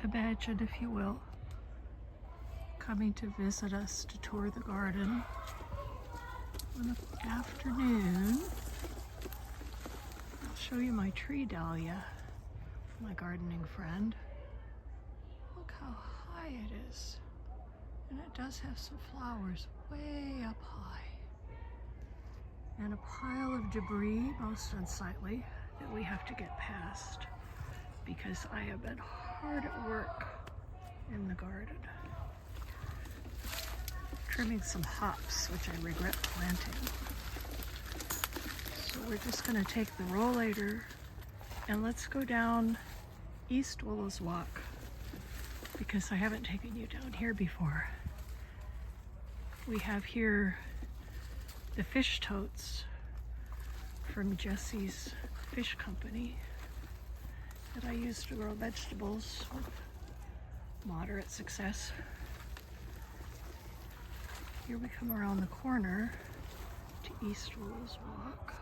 Imagine, if you will, coming to visit us to tour the garden on the afternoon. I'll show you my tree dahlia, my gardening friend. Look how high it is. And it does have some flowers way up high. And a pile of debris, most unsightly, that we have to get past because I have been hard at work in the garden. Trimming some hops, which I regret planting. So we're just gonna take the rollator and let's go down East Willows Walk because I haven't taken you down here before. We have here the fish totes from Jesse's Fish Company that I use to grow vegetables with moderate success. Here we come around the corner to East Willows Walk.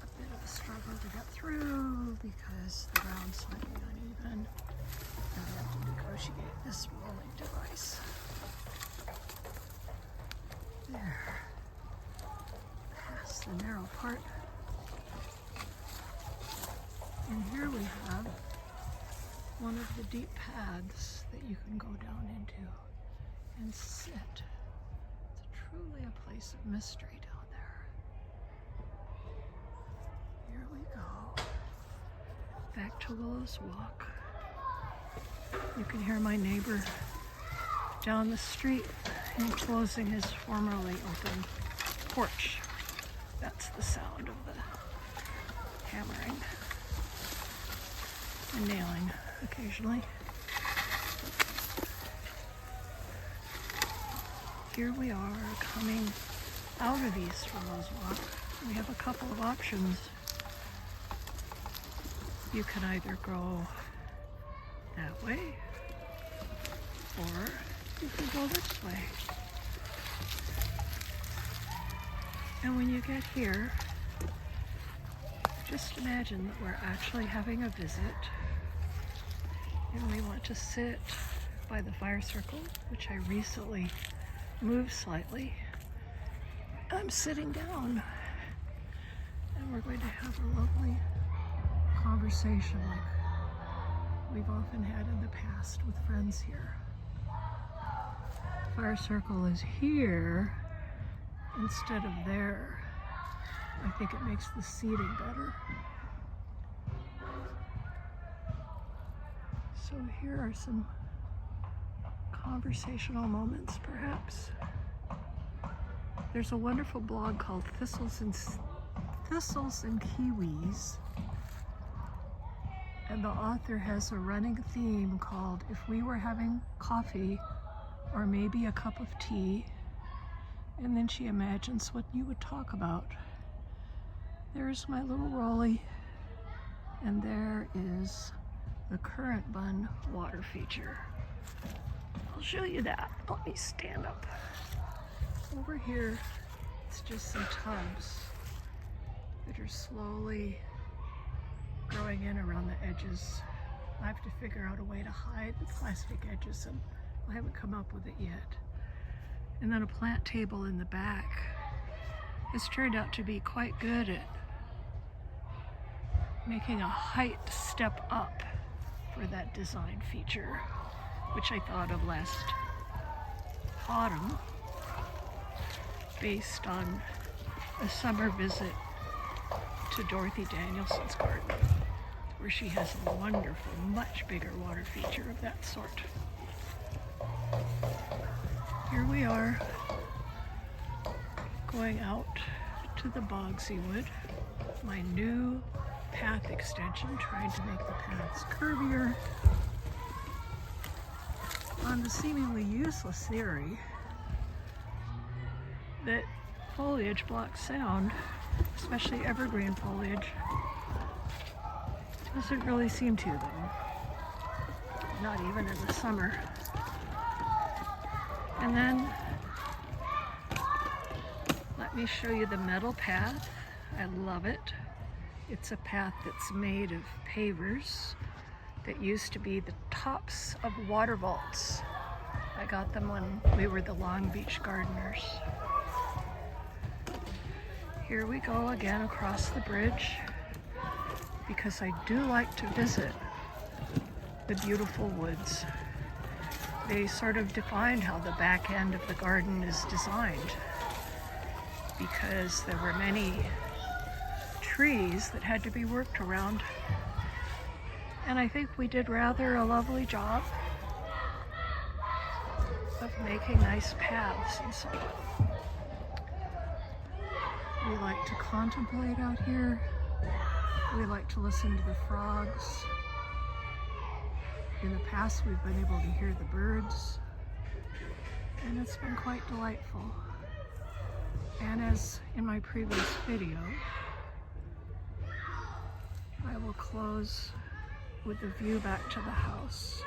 A bit of a struggle to get through because the ground's slightly uneven. And I have to negotiate this rolling device. There. Past the narrow part. And here we have one of the deep paths that you can go down into and sit. It's truly a place of mystery down there. Here we go. Back to Willows Walk. You can hear my neighbor down the street enclosing his formerly open porch. That's the sound of the hammering and nailing occasionally. Here we are coming out of East Willows Walk. We have a couple of options. You can either go that way or you can go this way. And when you get here, just imagine that we're actually having a visit and we want to sit by the fire circle, which I recently moved slightly. I'm sitting down and we're going to have a lovely conversation like we've often had in the past with friends here. Fire circle is here instead of there. I think it makes the seating better. So here are some conversational moments, perhaps. There's a wonderful blog called Thistles and Kiwis, and the author has a running theme called "If we were having coffee or maybe a cup of tea," and then she imagines what you would talk about. There's my little rolly, and there is the current bun water feature. I'll show you that. Let me stand up. Over here, it's just some tubs that are slowly growing in around the edges. I have to figure out a way to hide the plastic edges, and I haven't come up with it yet. And then a plant table in the back. It's turned out to be quite good at making a height step up for that design feature, which I thought of last autumn based on a summer visit to Dorothy Danielson's garden, where she has a wonderful, much bigger water feature of that sort. Here we are going out to the Bogsy Wood, my new path extension, trying to make the paths curvier on the seemingly useless theory that foliage blocks sound, especially evergreen foliage. Doesn't really seem to, though. Not even in the summer. And then let me show you the metal path I love it. It's a path that's made of pavers that used to be the tops of water vaults. I got them when we were the Long Beach gardeners. Here we go again across the bridge, because I do like to visit the beautiful woods. They sort of defined how the back end of the garden is designed, because there were many trees that had to be worked around. And I think we did rather a lovely job of making nice paths and so on. We like to contemplate out here. We like to listen to the frogs. In the past, we've been able to hear the birds, and it's been quite delightful. And as in my previous video, I will close with the view back to the house.